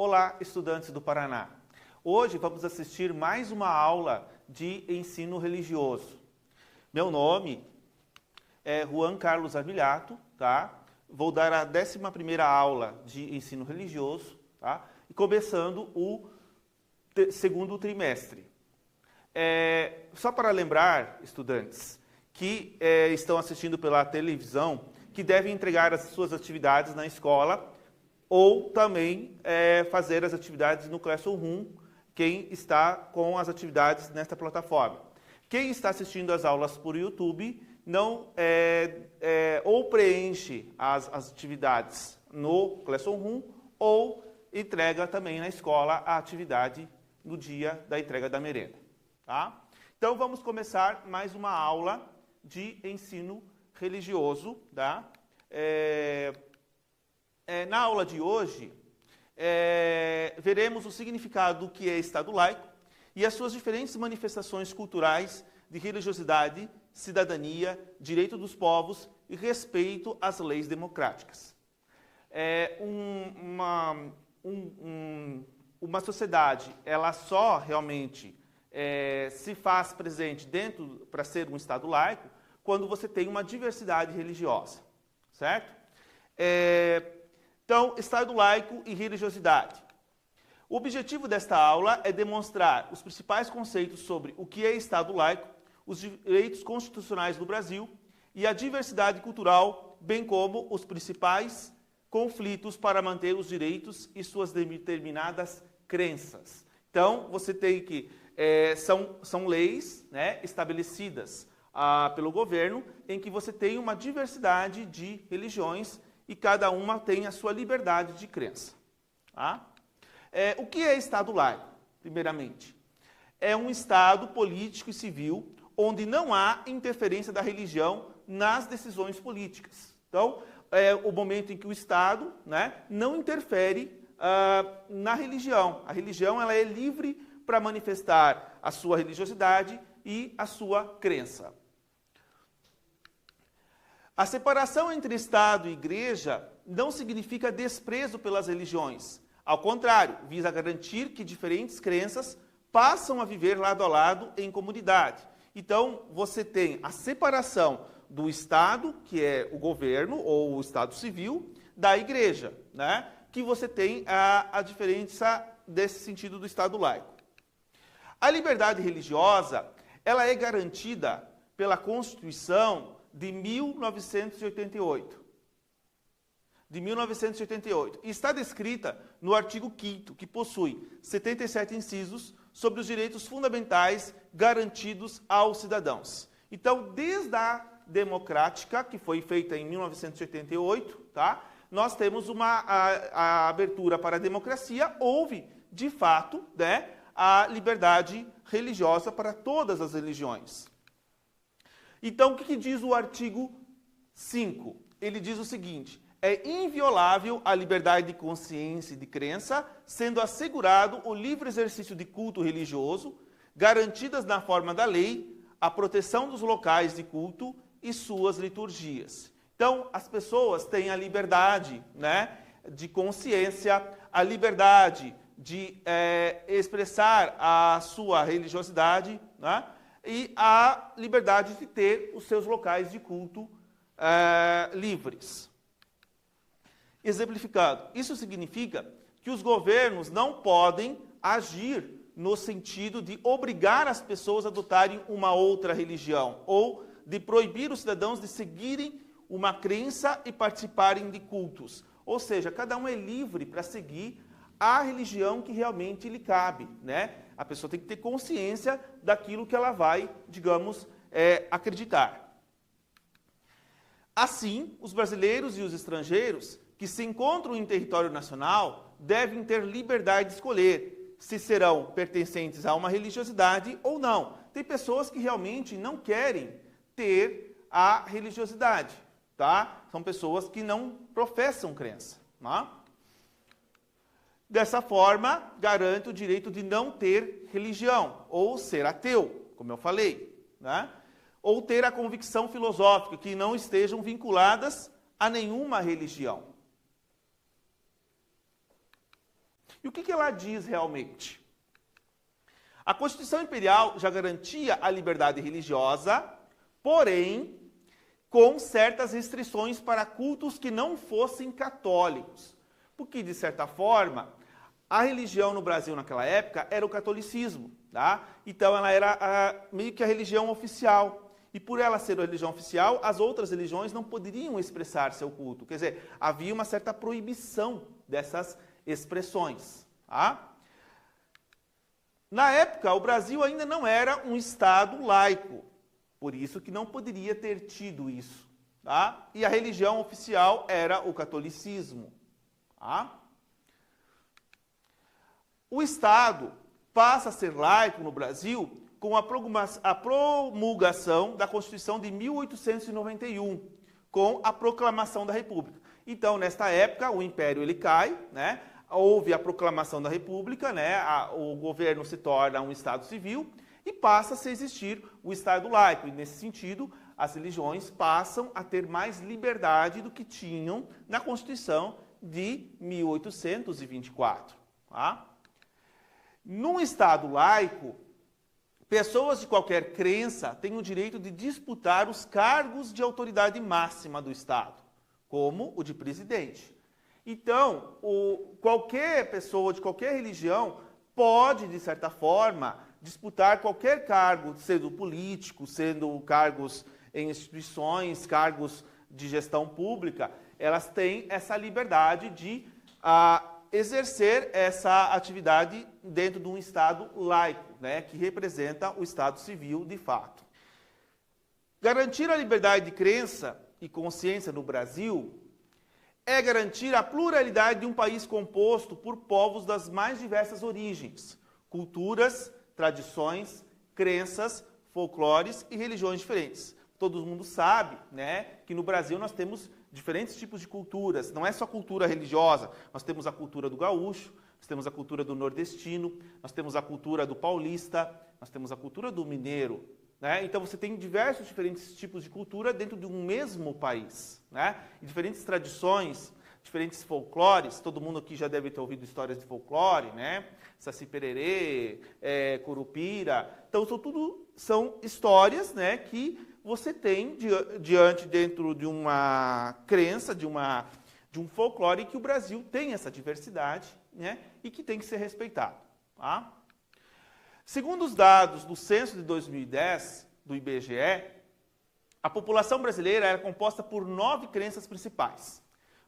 Olá, estudantes do Paraná. Hoje vamos assistir mais uma aula de ensino religioso. Meu nome é Juan Carlos Avilhato, tá? Vou dar a 11ª aula de ensino religioso, tá? E começando o segundo trimestre. Só para lembrar, estudantes, que estão assistindo pela televisão, que devem entregar as suas atividades na escola ou também fazer as atividades no Classroom, quem está com as atividades nesta plataforma. Quem está assistindo às aulas por YouTube, não ou preenche as atividades no Classroom ou entrega também na escola a atividade no dia da entrega da merenda. Tá? Então vamos começar mais uma aula de ensino religioso. Tá? Na aula de hoje, veremos o significado do que é Estado laico e as suas diferentes manifestações culturais de religiosidade, cidadania, direito dos povos e respeito às leis democráticas. Uma sociedade, ela só realmente se faz presente dentro para ser um Estado laico quando você tem uma diversidade religiosa, certo? Então, Estado laico e religiosidade. O objetivo desta aula é demonstrar os principais conceitos sobre o que é Estado laico, os direitos constitucionais do Brasil e a diversidade cultural, bem como os principais conflitos para manter os direitos e suas determinadas crenças. Então, você tem que... são leis, né, estabelecidas pelo governo, em que você tem uma diversidade de religiões e cada uma tem a sua liberdade de crença. Tá? O que é Estado laico, primeiramente? É um Estado político e civil onde não há interferência da religião nas decisões políticas. Então, é o momento em que o Estado, né, não interfere na religião. A religião ela é livre para manifestar a sua religiosidade e a sua crença. A separação entre Estado e Igreja não significa desprezo pelas religiões. Ao contrário, visa garantir que diferentes crenças passam a viver lado a lado em comunidade. Então, você tem a separação do Estado, que é o governo ou o Estado civil, da Igreja, né? Que você tem a diferença desse sentido do Estado laico. A liberdade religiosa, ela é garantida pela Constituição de 1988. E está descrita no artigo 5º, que possui 77 incisos sobre os direitos fundamentais garantidos aos cidadãos. Então, desde a democrática, que foi feita em 1988, tá? Nós temos a abertura para a democracia, houve, de fato, né, a liberdade religiosa para todas as religiões. Então, o que diz o artigo 5? Ele diz o seguinte: é inviolável a liberdade de consciência e de crença, sendo assegurado o livre exercício de culto religioso, garantidas na forma da lei, a proteção dos locais de culto e suas liturgias. Então, as pessoas têm a liberdade, né, de consciência, a liberdade de expressar a sua religiosidade, né, e a liberdade de ter os seus locais de culto livres. Exemplificado, isso significa que os governos não podem agir no sentido de obrigar as pessoas a adotarem uma outra religião ou de proibir os cidadãos de seguirem uma crença e participarem de cultos. Ou seja, cada um é livre para seguir a religião que realmente lhe cabe, né? A pessoa tem que ter consciência daquilo que ela vai, digamos, acreditar. Assim, os brasileiros e os estrangeiros que se encontram em território nacional devem ter liberdade de escolher se serão pertencentes a uma religiosidade ou não. Tem pessoas que realmente não querem ter a religiosidade, tá? São pessoas que não professam crença, tá? Dessa forma, garante o direito de não ter religião, ou ser ateu, como eu falei, né? Ou ter a convicção filosófica, que não estejam vinculadas a nenhuma religião. E o que ela diz realmente? A Constituição Imperial já garantia a liberdade religiosa, porém, com certas restrições para cultos que não fossem católicos. Porque, de certa forma, a religião no Brasil naquela época era o catolicismo, tá? Então ela era meio que a religião oficial. E por ela ser a religião oficial, as outras religiões não poderiam expressar seu culto. Quer dizer, havia uma certa proibição dessas expressões, tá? Na época, o Brasil ainda não era um Estado laico, por isso que não poderia ter tido isso, tá? E a religião oficial era o catolicismo, tá? O Estado passa a ser laico no Brasil com a promulgação da Constituição de 1891, com a proclamação da República. Então, nesta época, o Império ele cai, né? Houve a proclamação da República, né? O governo se torna um Estado civil e passa a existir o Estado laico. E, nesse sentido, as religiões passam a ter mais liberdade do que tinham na Constituição de 1824. Tá? Num Estado laico, pessoas de qualquer crença têm o direito de disputar os cargos de autoridade máxima do Estado, como o de presidente. Então, qualquer pessoa de qualquer religião pode, de certa forma, disputar qualquer cargo, sendo político, sendo cargos em instituições, cargos de gestão pública. Elas têm essa liberdade de exercer essa atividade dentro de um Estado laico, né, que representa o Estado civil de fato. Garantir a liberdade de crença e consciência no Brasil é garantir a pluralidade de um país composto por povos das mais diversas origens, culturas, tradições, crenças, folclores e religiões diferentes. Todo mundo sabe, né, que no Brasil nós temos diferentes tipos de culturas. Não é só cultura religiosa, nós temos a cultura do gaúcho, nós temos a cultura do nordestino, nós temos a cultura do paulista, nós temos a cultura do mineiro. Né? Então você tem diversos diferentes tipos de cultura dentro de um mesmo país. Né? E diferentes tradições, diferentes folclores, todo mundo aqui já deve ter ouvido histórias de folclore, né? Saci Pererê, Curupira. Então são histórias, né, que você tem dentro de uma crença, de um folclore, que o Brasil tem essa diversidade, né, e que tem que ser respeitado. Tá? Segundo os dados do censo de 2010, do IBGE, a população brasileira era composta por 9 crenças principais: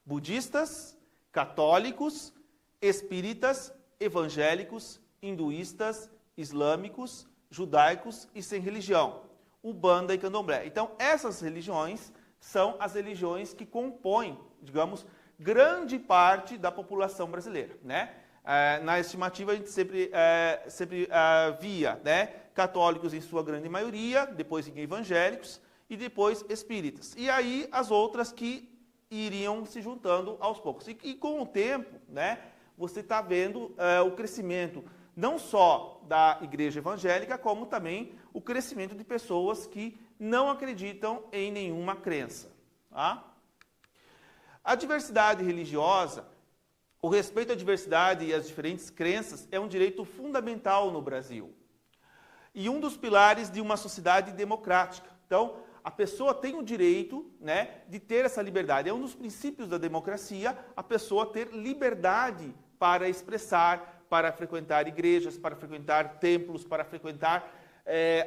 budistas, católicos, espíritas, evangélicos, hinduístas, islâmicos, judaicos e sem religião, Umbanda e Candomblé. Então, essas religiões são as religiões que compõem, digamos, grande parte da população brasileira, né? Na estimativa, a gente sempre via, né, católicos em sua grande maioria, depois evangélicos e depois espíritas. E aí as outras que iriam se juntando aos poucos. E com o tempo, né, você está vendo o crescimento não só da igreja evangélica, como também o crescimento de pessoas que não acreditam em nenhuma crença. Tá? A diversidade religiosa, o respeito à diversidade e às diferentes crenças é um direito fundamental no Brasil. E um dos pilares de uma sociedade democrática. Então, a pessoa tem o direito, né, de ter essa liberdade. É um dos princípios da democracia, a pessoa ter liberdade para expressar, para frequentar igrejas, para frequentar templos, para frequentar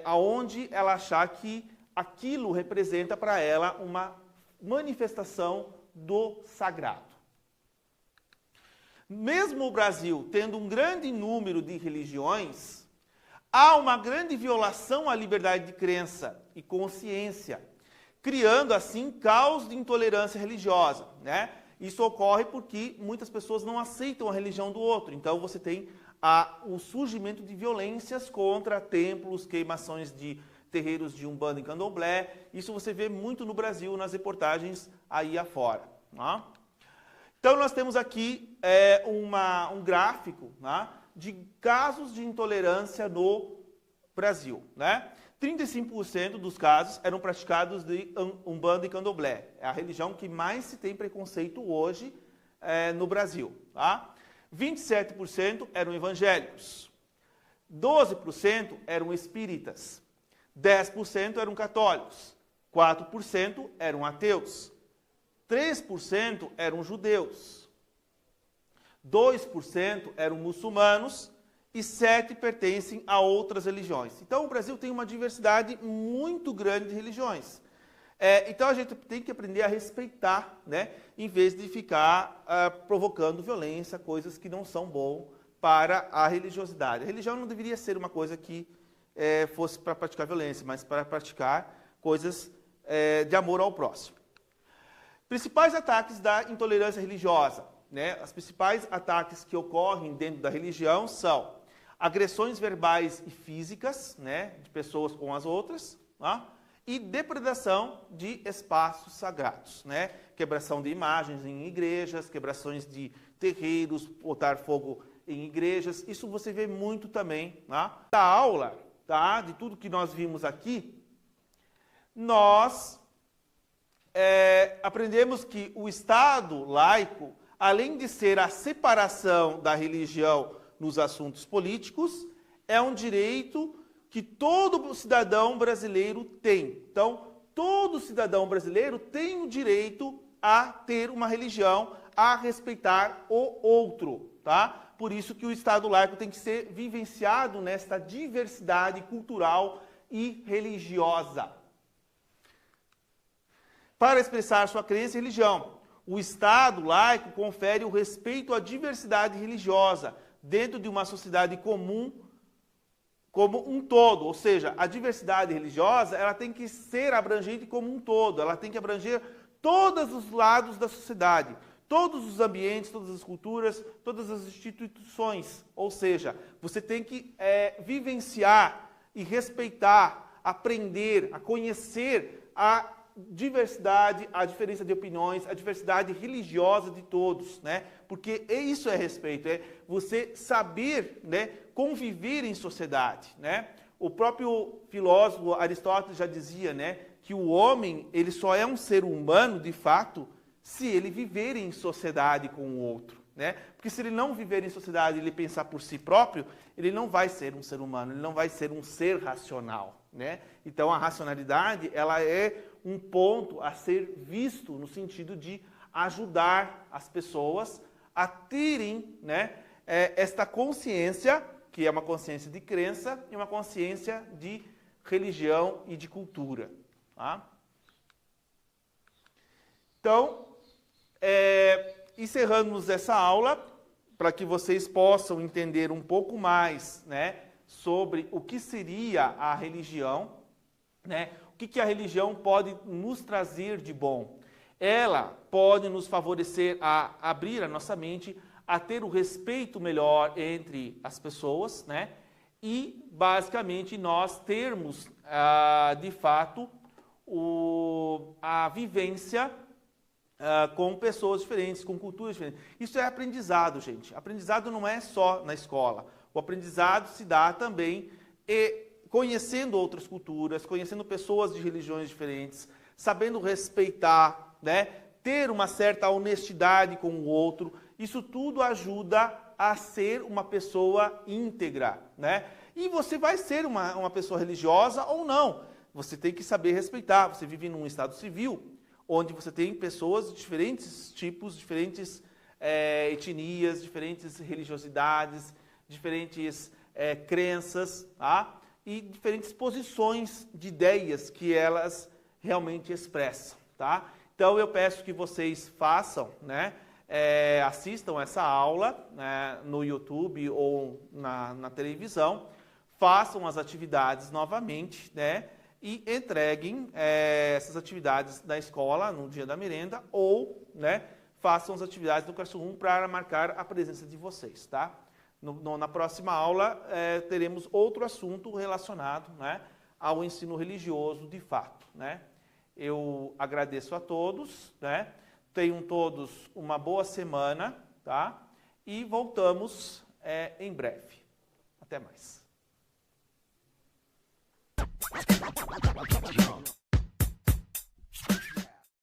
aonde ela achar que aquilo representa para ela uma manifestação do sagrado. Mesmo o Brasil tendo um grande número de religiões, há uma grande violação à liberdade de crença e consciência, criando assim caos de intolerância religiosa, né? Isso ocorre porque muitas pessoas não aceitam a religião do outro. Então você tem o surgimento de violências contra templos, queimações de terreiros de Umbanda e Candomblé. Isso você vê muito no Brasil, nas reportagens aí afora. Tá? Então nós temos aqui um gráfico, né, de casos de intolerância no Brasil. Né? 35% dos casos eram praticados de Umbanda e Candomblé. É a religião que mais se tem preconceito hoje no Brasil. Tá? 27% eram evangélicos, 12% eram espíritas, 10% eram católicos, 4% eram ateus, 3% eram judeus, 2% eram muçulmanos e 7% pertencem a outras religiões. Então, o Brasil tem uma diversidade muito grande de religiões. Então, a gente tem que aprender a respeitar, né, em vez de ficar provocando violência, coisas que não são boas para a religiosidade. A religião não deveria ser uma coisa que fosse para praticar violência, mas para praticar coisas de amor ao próximo. Principais ataques da intolerância religiosa, né? Os principais ataques que ocorrem dentro da religião são agressões verbais e físicas, né, de pessoas com as outras, tá? E depredação de espaços sagrados, né? Quebração de imagens em igrejas, quebrações de terreiros, botar fogo em igrejas. Isso você vê muito também, tá? Da aula, tá? De tudo que nós vimos aqui, nós aprendemos que o Estado laico, além de ser a separação da religião nos assuntos políticos, é um direito que todo cidadão brasileiro tem. Então, todo cidadão brasileiro tem o direito a ter uma religião, a respeitar o outro, tá? Por isso que o Estado laico tem que ser vivenciado nesta diversidade cultural e religiosa. Para expressar sua crença e religião, o Estado laico confere o respeito à diversidade religiosa dentro de uma sociedade comum como um todo, ou seja, a diversidade religiosa ela tem que ser abrangente como um todo, ela tem que abranger todos os lados da sociedade, todos os ambientes, todas as culturas, todas as instituições, ou seja, você tem que vivenciar e respeitar, aprender, a conhecer a diversidade, a diferença de opiniões, a diversidade religiosa de todos, né? Porque isso é respeito, é você saber, né, conviver em sociedade, né? O próprio filósofo Aristóteles já dizia, né, que o homem, ele só é um ser humano, de fato, se ele viver em sociedade com o outro, né? Porque se ele não viver em sociedade e ele pensar por si próprio, ele não vai ser um ser humano, ele não vai ser um ser racional, né? Então, a racionalidade, ela é um ponto a ser visto no sentido de ajudar as pessoas a terem, né, esta consciência, que é uma consciência de crença e uma consciência de religião e de cultura. Tá? Então, encerramos essa aula para que vocês possam entender um pouco mais, né, sobre o que seria a religião, né? O que a religião pode nos trazer de bom? Ela pode nos favorecer a abrir a nossa mente, a ter o respeito melhor entre as pessoas, né? E, basicamente, nós termos, de fato, a vivência com pessoas diferentes, com culturas diferentes. Isso é aprendizado, gente. Aprendizado não é só na escola. O aprendizado se dá também conhecendo outras culturas, conhecendo pessoas de religiões diferentes, sabendo respeitar, né? Ter uma certa honestidade com o outro. Isso tudo ajuda a ser uma pessoa íntegra, né? E você vai ser uma pessoa religiosa ou não. Você tem que saber respeitar. Você vive num estado civil, onde você tem pessoas de diferentes tipos, diferentes etnias, diferentes religiosidades, diferentes crenças, tá? E diferentes posições de ideias que elas realmente expressam, tá? Então, eu peço que vocês façam, né? Assistam essa aula, né, no YouTube ou na televisão, façam as atividades novamente, né? E entreguem essas atividades na escola no dia da merenda ou, né, façam as atividades do Classroom para marcar a presença de vocês, tá? Na próxima aula, teremos outro assunto relacionado, né, ao ensino religioso de fato, né? Eu agradeço a todos, né? Tenham todos uma boa semana, tá? E voltamos em breve. Até mais.